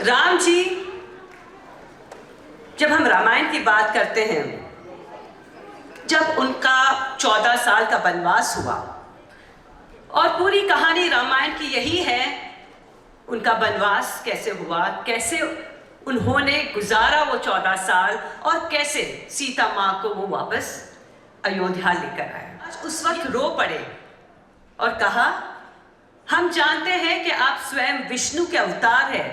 राम जी, जब हम रामायण की बात करते हैं, जब उनका 14 साल का वनवास हुआ और पूरी कहानी रामायण की यही है, उनका वनवास कैसे हुआ, कैसे उन्होंने गुजारा वो 14 साल और कैसे सीता माँ को वो वापस अयोध्या लेकर आए। आज उस वक्त रो पड़े और कहा, हम जानते हैं कि आप स्वयं विष्णु के अवतार हैं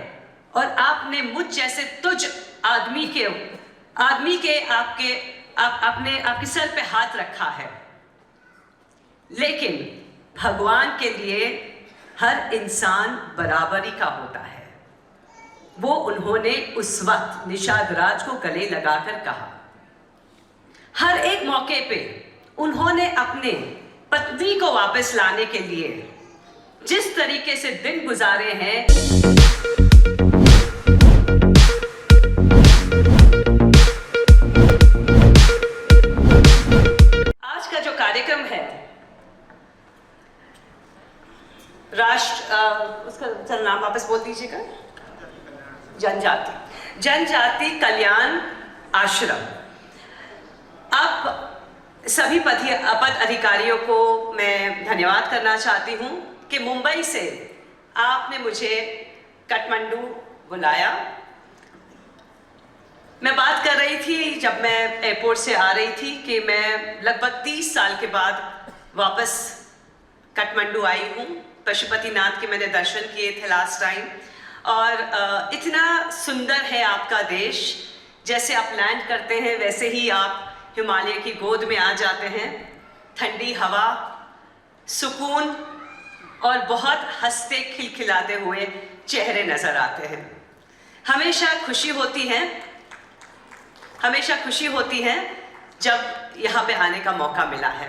और आपने मुझ जैसे तुझ आदमी के आपके सर पे हाथ रखा है, लेकिन भगवान के लिए हर इंसान बराबरी का होता है। वो उन्होंने उस वक्त निषाद राज को गले लगाकर कहा। हर एक मौके पे उन्होंने अपने पत्नी को वापस लाने के लिए जिस तरीके से दिन गुजारे हैं, आज का जो कार्यक्रम है उसका नाम वापस बोल दीजिएगा, जनजाति कल्याण आश्रम। अब सभी पद अधिकारियों को मैं धन्यवाद करना चाहती हूँ कि मुंबई से आपने मुझे काठमांडू बुलाया। मैं बात कर रही थी जब मैं एयरपोर्ट से आ रही थी कि मैं लगभग 30 साल के बाद वापस काठमांडू आई हूँ। पशुपतिनाथ के मैंने दर्शन किए थे लास्ट टाइम, और इतना सुंदर है आपका देश। जैसे आप लैंड करते हैं वैसे ही आप हिमालय की गोद में आ जाते हैं। ठंडी हवा, सुकून और बहुत हंसते खिलखिलाते हुए चेहरे नजर आते हैं। हमेशा खुशी होती है जब यहाँ पे आने का मौका मिला है।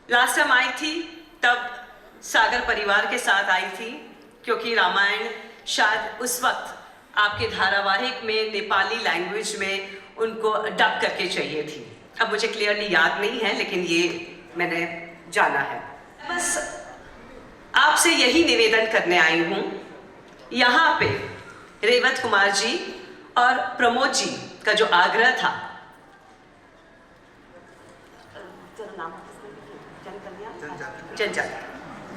लास्ट टाइम आई थी तब सागर परिवार के साथ आई थी, क्योंकि रामायण शायद उस वक्त आपके धारावाहिक में नेपाली लैंग्वेज में उनको डब करके चाहिए थी। अब मुझे क्लियरली याद नहीं है, लेकिन ये मैंने जाना है। बस आपसे यही निवेदन करने आई हूँ। यहाँ पे रेवत कुमार जी और प्रमोद जी का जो आग्रह था,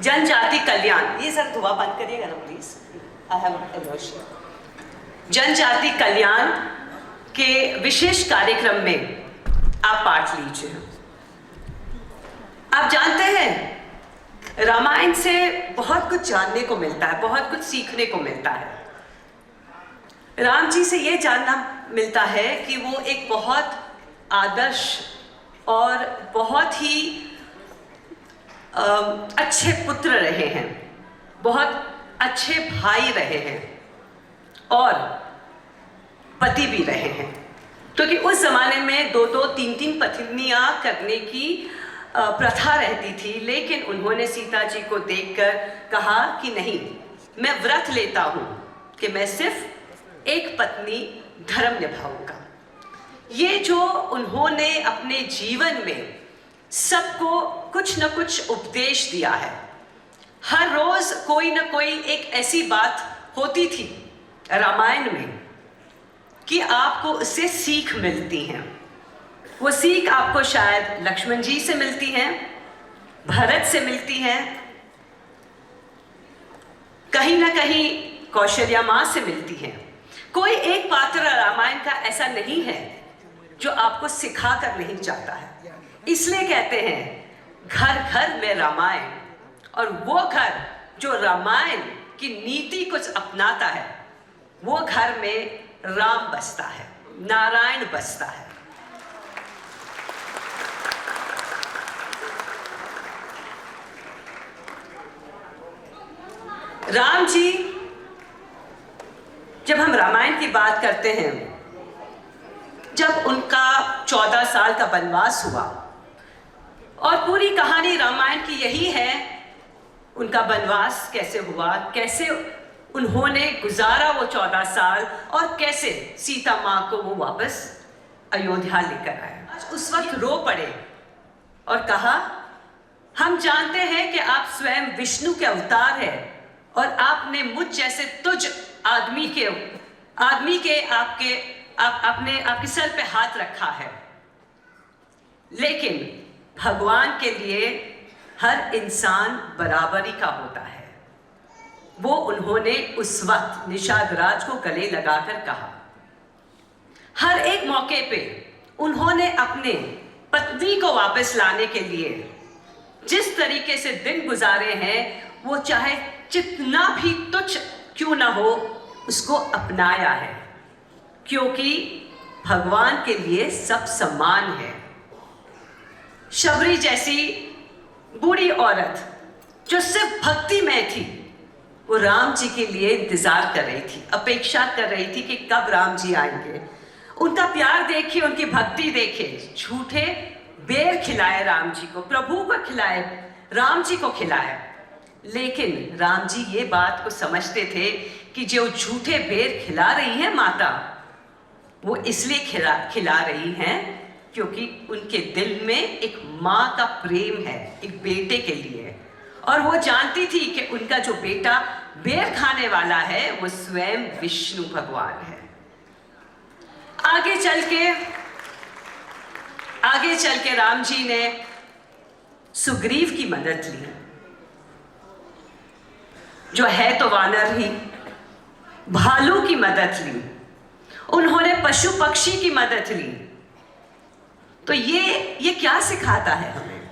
जनजाति कल्याण, ये सर धुआं बंद करिएगा ना प्लीज, आई हैव इमोशन। जनजाति कल्याण के विशेष कार्यक्रम में आप पार्ट लीजिए। आप जानते हैं रामायण से बहुत कुछ जानने को मिलता है, बहुत कुछ सीखने को मिलता है। राम जी से ये जानना मिलता है कि वो एक बहुत आदर्श और बहुत ही अच्छे पुत्र रहे हैं, बहुत अच्छे भाई रहे हैं और पति भी रहे हैं। क्योंकि उस जमाने में 2-2, 3-3 पत्नियां करने की प्रथा रहती थी, लेकिन उन्होंने सीता जी को देखकर कहा कि नहीं, मैं व्रत लेता हूं कि मैं सिर्फ एक पत्नी धर्म निभाऊंगा। ये जो उन्होंने अपने जीवन में सबको कुछ न कुछ उपदेश दिया है। हर रोज कोई न कोई एक ऐसी बात होती थी रामायण में कि आपको उससे सीख मिलती है। वो सीख आपको शायद लक्ष्मण जी से मिलती है, भरत से मिलती है, कहीं ना कहीं कौशल्या माँ से मिलती है। कोई एक पात्र रामायण का ऐसा नहीं है जो आपको सिखा कर नहीं जाता है। इसलिए कहते हैं घर घर में रामायण, और वो घर जो रामायण की नीति कुछ अपनाता है, वो घर में राम बसता है, नारायण बसता है। राम जी, जब हम रामायण की बात करते हैं, जब उनका 14 साल का वनवास हुआ और पूरी कहानी रामायण की यही है, उनका वनवास कैसे हुआ, कैसे उन्होंने गुजारा वो 14 साल और कैसे सीता माँ को वो वापस अयोध्या लेकर आए। आज उस वक्त रो पड़े और कहा, हम जानते हैं कि आप स्वयं विष्णु के अवतार हैं और आपने मुझ जैसे तुझ आदमी के आपके सर पे हाथ रखा है, लेकिन भगवान के लिए हर इंसान बराबरी का होता है। वो उन्होंने उस वक्त निषाद राज को गले लगाकर कहा। हर एक मौके पे उन्होंने अपने पत्नी को वापस लाने के लिए जिस तरीके से दिन गुजारे हैं, वो चाहे जितना भी तुच्छ क्यों ना हो उसको अपनाया है, क्योंकि भगवान के लिए सब समान है। शबरी जैसी बूढ़ी औरत जो सिर्फ भक्ति में थी, वो राम जी के लिए इंतजार कर रही थी, अपेक्षा कर रही थी कि कब राम जी आएंगे। उनका प्यार देखिए, उनकी भक्ति देखिए। झूठे बेर खिलाए राम जी को, प्रभु को खिलाए, राम जी को खिलाए, लेकिन राम जी ये बात को समझते थे कि जो झूठे बेर खिला रही है माता, वो इसलिए खिला रही हैं क्योंकि उनके दिल में एक माँ का प्रेम है एक बेटे के लिए, और वो जानती थी कि उनका जो बेटा बेर खाने वाला है वो स्वयं विष्णु भगवान है। आगे चल के राम जी ने सुग्रीव की मदद ली, जो है तो वानर ही, भालू की मदद ली, उन्होंने पशु पक्षी की मदद ली। तो ये क्या सिखाता है हमें?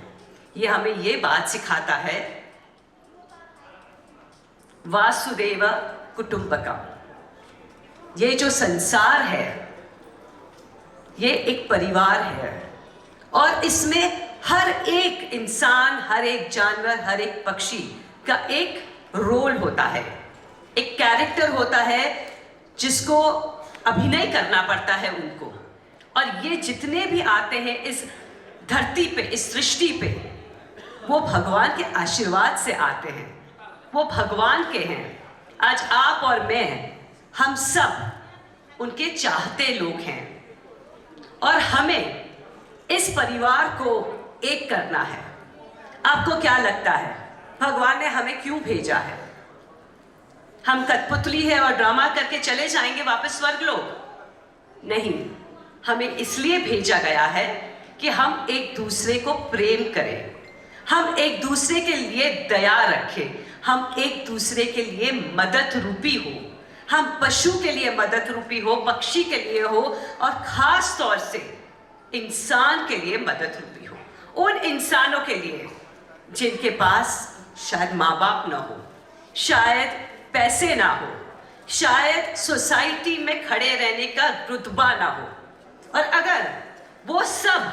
ये हमें ये बात सिखाता है, वासुदेव कुटुंबकम। ये जो संसार है ये एक परिवार है, और इसमें हर एक इंसान, हर एक जानवर, हर एक पक्षी का एक रोल होता है, एक कैरेक्टर होता है जिसको अभिनय करना पड़ता है उनको। और ये जितने भी आते हैं इस धरती पे, इस सृष्टि पे, वो भगवान के आशीर्वाद से आते हैं, वो भगवान के हैं। आज आप और मैं, हम सब उनके चाहते लोग हैं, और हमें इस परिवार को एक करना है। आपको क्या लगता है भगवान ने हमें क्यों भेजा है? हम कठपुतली है और ड्रामा करके चले जाएंगे वापस स्वर्गलोक? नहीं, हमें इसलिए भेजा गया है कि हम एक दूसरे को प्रेम करें, हम एक दूसरे के लिए दया रखें, हम एक दूसरे के लिए मदद रूपी हो, हम पशु के लिए मदद रूपी हो, पक्षी के लिए हो, और खास तौर से इंसान के लिए मदद रूपी हो। उन इंसानों के लिए जिनके पास शायद माँ बाप ना हो, शायद पैसे ना हो, शायद सोसाइटी में खड़े रहने का रुतबा ना हो, और अगर वो सब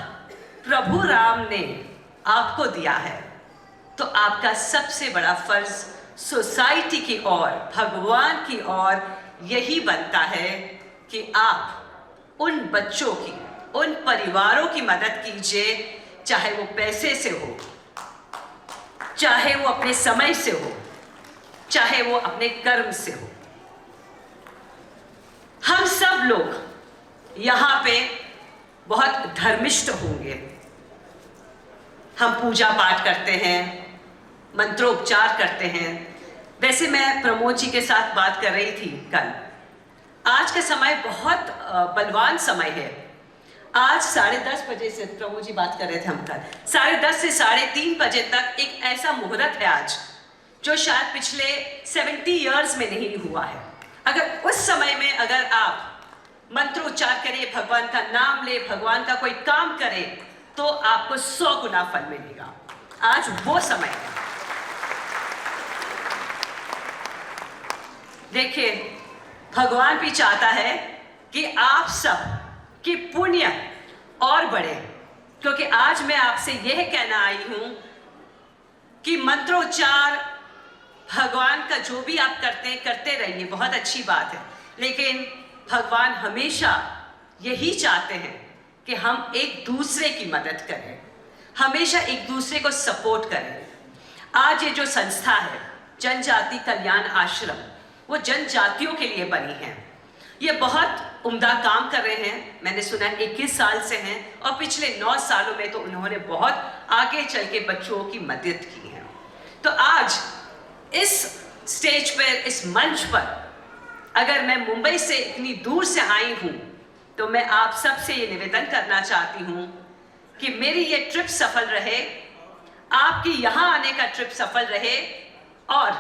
प्रभु राम ने आपको दिया है तो आपका सबसे बड़ा फर्ज सोसाइटी की ओर, भगवान की ओर यही बनता है कि आप उन बच्चों की, उन परिवारों की मदद कीजिए, चाहे वो पैसे से हो, चाहे वो अपने समय से हो, चाहे वो अपने कर्म से हो। हम सब लोग यहाँ पे बहुत धर्मिष्ठ होंगे, हम पूजा पाठ करते हैं, मंत्रोपचार करते हैं। वैसे मैं प्रमोद जी के साथ बात कर रही थी कल, आज का समय बहुत बलवान समय है। आज 10:30 बजे से, प्रमोद जी बात कर रहे थे हम कल, 10:30 से 3:30 बजे तक एक ऐसा मुहूर्त है आज जो शायद पिछले 70 इयर्स में नहीं हुआ है। अगर उस समय में अगर आप मंत्रोच्चार करें, भगवान का नाम ले, भगवान का कोई काम करें, तो आपको 100 गुना फल मिलेगा। आज वो समय है। देखिए, भगवान भी चाहता है कि आप सब की पुण्य और बढ़े, क्योंकि आज मैं आपसे यह कहना आई हूं कि मंत्रोच्चार, भगवान का जो भी आप करते रहिए, बहुत अच्छी बात है, लेकिन भगवान हमेशा यही चाहते हैं कि हम एक दूसरे की मदद करें, हमेशा एक दूसरे को सपोर्ट करें। आज ये जो संस्था है जनजाति कल्याण आश्रम, वो जनजातियों के लिए बनी है। ये बहुत उम्दा काम कर रहे हैं, मैंने सुना 21 साल से हैं, और पिछले 9 सालों में तो उन्होंने बहुत आगे चल के बच्चों की मदद की है। तो आज इस स्टेज पर, इस मंच पर अगर मैं मुंबई से इतनी दूर से आई हूँ तो मैं आप सबसे ये निवेदन करना चाहती हूँ कि मेरी ये ट्रिप सफल रहे, आपकी यहाँ आने का ट्रिप सफल रहे, और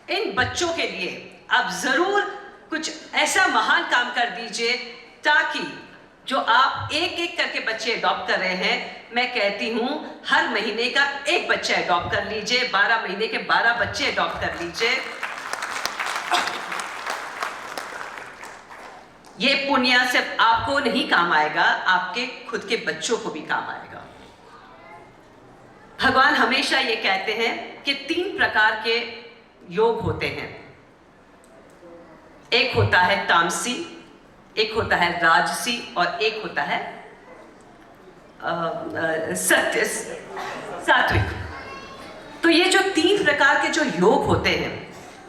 इन बच्चों के लिए आप ज़रूर कुछ ऐसा महान काम कर दीजिए ताकि जो आप एक एक करके बच्चे अडॉप्ट कर रहे हैं, मैं कहती हूँ हर महीने का एक बच्चा अडॉप्ट कर लीजिए, 12 महीने के 12 बच्चे अडॉप्ट कर लीजिए। ये पुण्य सिर्फ आपको नहीं काम आएगा, आपके खुद के बच्चों को भी काम आएगा। भगवान हमेशा ये कहते हैं कि 3 प्रकार के योग होते हैं। एक होता है तामसी, एक होता है राजसी, और एक होता है सात्विक। तो ये जो 3 प्रकार के जो योग होते हैं,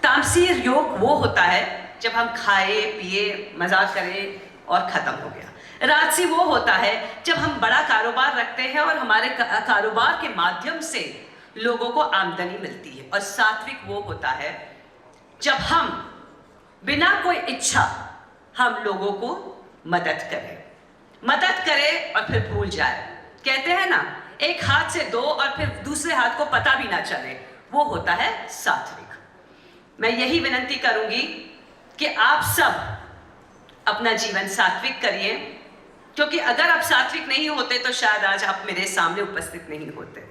तामसी योग वो होता है जब हम खाए पिए मजाक करें और खत्म हो गया। राजसी वो होता है जब हम बड़ा कारोबार रखते हैं और हमारे कारोबार के माध्यम से लोगों को आमदनी मिलती है। और सात्विक वो होता है जब हम बिना कोई इच्छा हम लोगों को मदद करें और फिर भूल जाए। कहते हैं ना, एक हाथ से दो और फिर दूसरे हाथ को पता भी ना चले, वो होता है सात्विक। मैं यही विनती करूंगी कि आप सब अपना जीवन सात्विक करिए, क्योंकि अगर आप सात्विक नहीं होते तो शायद आज आप मेरे सामने उपस्थित नहीं होते।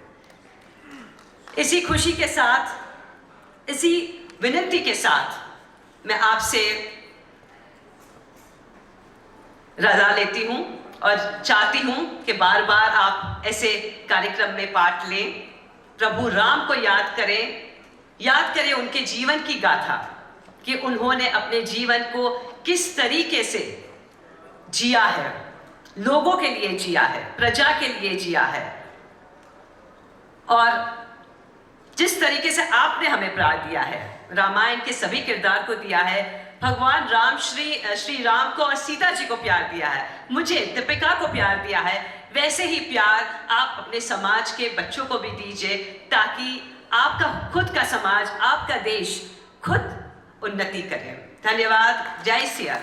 इसी खुशी के साथ, इसी विनती के साथ मैं आपसे रजा लेती हूं और चाहती हूं कि बार बार आप ऐसे कार्यक्रम में पार्ट लें। प्रभु राम को याद करें उनके जीवन की गाथा, कि उन्होंने अपने जीवन को किस तरीके से जिया है, लोगों के लिए जिया है, प्रजा के लिए जिया है, और जिस तरीके से आपने हमें प्यार दिया है, रामायण के सभी किरदार को दिया है, भगवान राम श्री राम को और सीता जी को प्यार दिया है, मुझे दीपिका को प्यार दिया है, वैसे ही प्यार आप अपने समाज के बच्चों को भी दीजिए, ताकि आपका खुद का समाज, आपका देश खुद उन्नति करे। धन्यवाद। जय सिया राम।